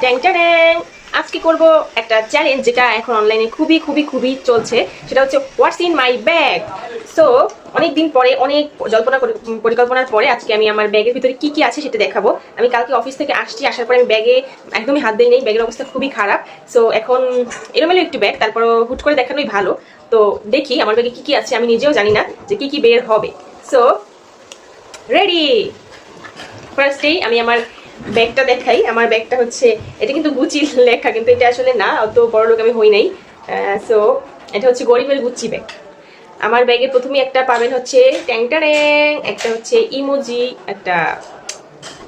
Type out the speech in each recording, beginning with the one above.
ট্যাং ট্যাং আজকে করব একটা চ্যালেঞ্জ যেটা এখন অনলাইনে খুবই খুবই খুবই চলছে। সেটা হচ্ছে হোয়াটস ইন মাই ব্যাগ। সো অনেক দিন পরে, অনেক পরিকল্পনার পরে আজকে আমি আমার ব্যাগের ভিতরে কি কি আছে সেটা দেখাবো। আমি কালকে অফিস থেকে আসার পরে আমি ব্যাগে একদমই হাত দিই নেই, ব্যাগের অবস্থা খুবই খারাপ। সো এখন এলোমেলো একটু ব্যাগ, তারপর হুট করে দেখানোই ভালো। তো দেখি আমার ব্যাগে কি কি আছে, আমি নিজেও জানি না যে কি কি বের হবে। So ready. ফার্স্টেই আমি আমার ব্যাগটা দেখাই। আমার ব্যাগটা হচ্ছে, এটা কিন্তু গুচি লেখা, কিন্তু এটা আসলে না, অত বড় লোক আমি হই নাই। সো এটা হচ্ছে গরিবের গুচি ব্যাগ। আমার ব্যাগের প্রথমেই একটা পাবেন হচ্ছে ট্যাং ট্যাং, একটা হচ্ছে ইমোজি, একটা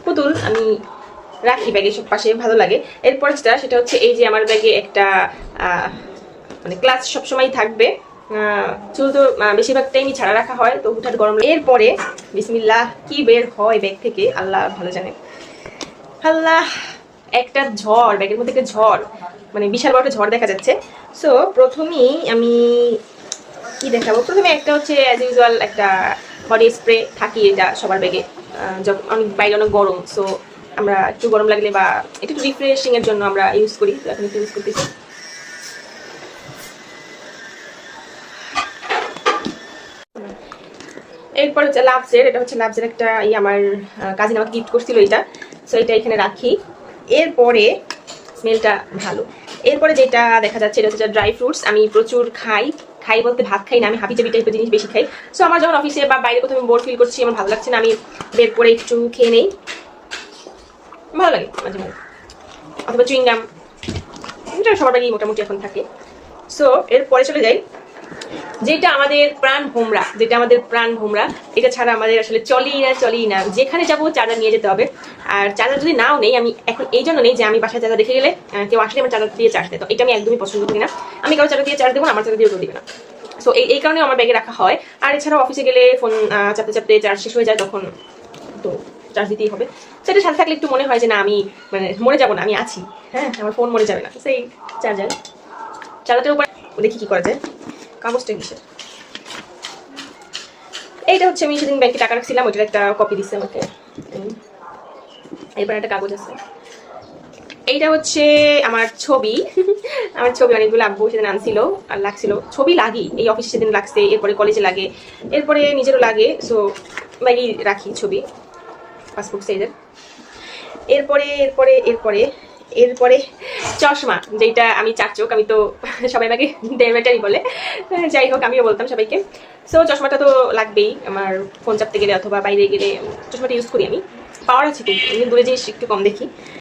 পুতুল আমি রাখি ব্যাগের সব পাশে, ভালো লাগে। এরপর সেটা হচ্ছে এই যে আমার ব্যাগে একটা মানে ক্লাচ সবসময় থাকবে। চুল তো বেশিরভাগ টাইমই ছাড়া রাখা হয়, তো হুঠাৎ গরম। এরপরে বিসমিল্লাহ কি বের হয় ব্যাগ থেকে আল্লাহ ভালো জানে। আল্লাহ, একটা ঝড়, ব্যাগের মধ্যে একটা ঝড়, মানে বিশাল বড় একটা ঝড় দেখা যাচ্ছে। সো প্রথমেই আমি কি দেখাবো, প্রথমে একটা হচ্ছে অ্যাজ ইউজুয়াল একটা বডি স্প্রে থাকি, এটা সবার ব্যাগে। যখন অনেক বাইরে অনেক গরম, সো আমরা একটু গরম লাগলে বা একটু রিফ্রেশিং এর জন্য আমরা ইউজ করি, তো এখন একটু ইউজ করতেছি। এরপর হচ্ছে লাভসের, এটা হচ্ছে লাভসের একটা আমার কাজিন আমাকে গিফট করছিল এটা। সো এটা এখানে রাখি। এরপরে স্মেলটা ভালো। এরপরে যেটা দেখা যাচ্ছে এটা হচ্ছে ড্রাই ফ্রুটস। আমি প্রচুর খাই বলতে ভাত খাই না, আমি হাবিজাবি টাইপের জিনিস বেশি খাই। সো আমার যখন অফিসে বা বাইরে কোথাও আমি বোর ফিল করছি, আমার ভালো লাগছে না, আমি বের করে একটু খেয়ে নেই, ভালো লাগে মাঝে মাঝে। অথবা চুইংগাম, এটা সবার বাড়ি মোটামুটি এখন থাকে। সো এরপরে চলে যাই যেটা আমাদের প্রাণ ভোমরা, এটা ছাড়া আমাদের আসলে চলেই না। যেখানে যাবো চার্জার নিয়ে যেতে হবে। আর চার্জার যদি নাও নেই, আমি এখন এই জন্য নেই যে আমি বাসায় চার্জার দেখে গেলে কেউ আসলে আমার চার্জার দিয়ে চার্জ দেয়, তো এটা আমি একদমই পছন্দ করি না। আমি কারো চার্জার দিয়ে চার্জ দেবো না, আমার চার্জার দিয়েও দিবে না। সো এই কারণে আমার ব্যাগে রাখা হয়। আর এছাড়াও অফিসে গেলে ফোন চাপতে চাপতে চার্জ শেষ হয়ে যায়, তখন তো চার্জ দিতেই হবে। সেটা সাথে থাকলে একটু মনে হয় যে না, আমি মানে মরে যাবো না, আমি আছি, হ্যাঁ আমার ফোন মরে যাবে না। সেই চার্জারের উপর দেখি কি করা যায়। কাগজটা কিসের? এইটা হচ্ছে আমি সেদিন ব্যাংকে টাকা রাখছিলাম, ওইটার একটা কপি দিচ্ছে আমাকে। এরপর একটা কাগজ আছে, এইটা হচ্ছে আমার ছবি। আমার ছবি অনেকগুলো আব্বু সেদিন আনছিল আর লাগছিল। ছবি লাগি, এই অফিসে সেদিন লাগছে, এরপরে কলেজে লাগে, এরপরে নিজেরও লাগে। সো ব্যাগেই রাখি ছবি, পাসপোর্ট সাইজের। এরপরে এরপরে এরপরে এরপরে চশমা, যেটা আমি 4 চোখ, আমি তো সবাই আমাকে ডেমেটারি বলে, যাই হোক আমিও বলতাম সবাইকে। সো চশমাটা তো লাগবেই, আমার ফোন চাপতে গেলে অথবা বাইরে গেলে চশমাটা ইউজ করি আমি। পাওয়ার আছে, কিন্তু দূরে জিনিস একটু কম দেখি।